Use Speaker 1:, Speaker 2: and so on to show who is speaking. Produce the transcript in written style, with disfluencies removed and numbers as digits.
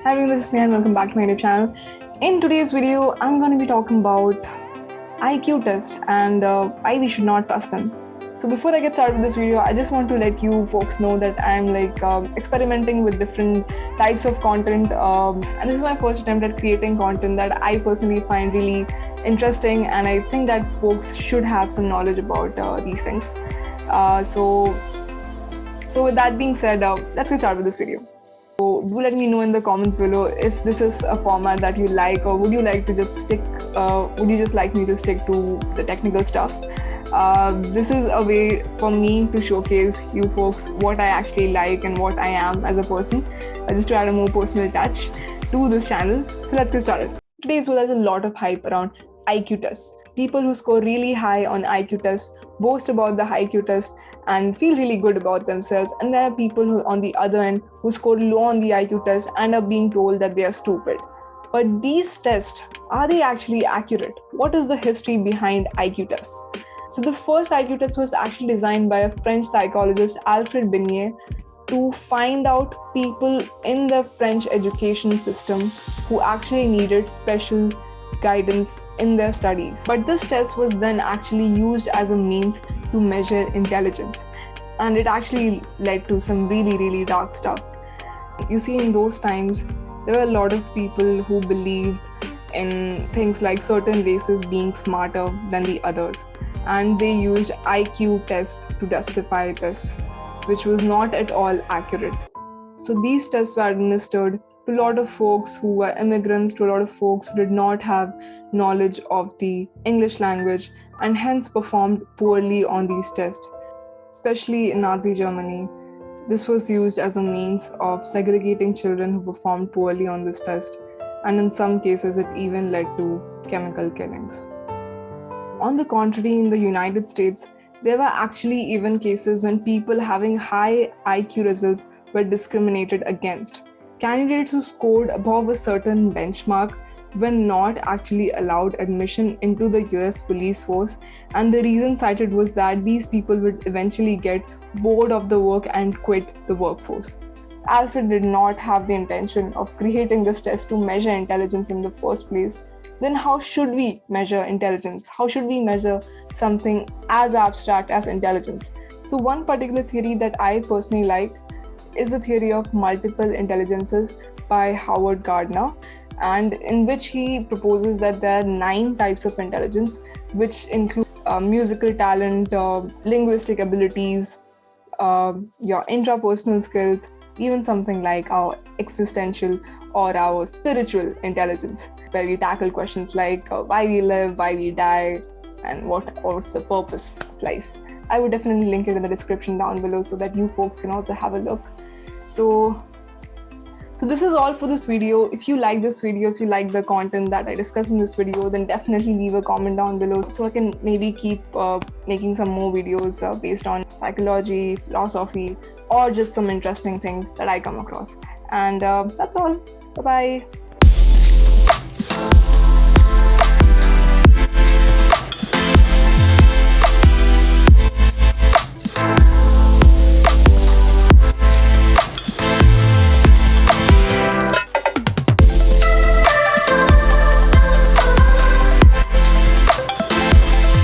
Speaker 1: Hi everyone, this is Sneha and welcome back to my YouTube channel. In today's video, I'm going to be talking about IQ test and why we should not trust them. So before I get started with this video, I just want to let you folks know that I'm experimenting with different types of content, and this is my first attempt at creating content that I personally find really interesting, and I think that folks should have some knowledge about these things. So with that being said, let's get started with this video. So do let me know in the comments below if this is a format that you like, or would you like to just stick, would you just like me to stick to the technical stuff? This is a way for me to showcase you folks what I actually like and what I am as a person, just to add a more personal touch to this channel. So let's get started. Today's video has a lot of hype around IQ tests. People who score really high on IQ tests boast about the IQ test and feel really good about themselves, and there are people who, on the other end, who score low on the IQ test and are being told that they are stupid. But these tests, are they actually accurate? What is the history behind IQ tests? So the first IQ test was actually designed by a French psychologist, Alfred Binet, to find out people in the French education system who actually needed special guidance in their studies. But this test was then actually used as a means to measure intelligence, and it actually led to some really dark stuff. You see, in those times there were a lot of people who believed in things like certain races being smarter than the others, and they used IQ tests to justify this, which was not at all accurate. So these tests were administered to a lot of folks who were immigrants, to a lot of folks who did not have knowledge of the English language and hence performed poorly on these tests. Especially in Nazi Germany, this was used as a means of segregating children who performed poorly on this test, and in some cases it even led to chemical killings. On the contrary, in the United States, there were actually even cases when people having high IQ results were discriminated against. Candidates who scored above a certain benchmark were not actually allowed admission into the US police force, and the reason cited was that these people would eventually get bored of the work and quit the workforce. Alfred did not have the intention of creating this test to measure intelligence in the first place. Then how should we measure intelligence? How should we measure something as abstract as intelligence? So one particular theory that I personally like is the theory of multiple intelligences by Howard Gardner, and in which he proposes that there are 9 types of intelligence, which include musical talent, linguistic abilities, your intrapersonal skills, even something like our existential or our spiritual intelligence, where we tackle questions like why we live, why we die, and what's the purpose of life. I would definitely link it in the description down below so that you folks can also have a look. So this is all for this video. If you like this video, if you like the content that I discussed in this video, then definitely leave a comment down below so I can maybe keep making some more videos based on psychology, philosophy, or just some interesting things that I come across. And that's all. Bye-bye.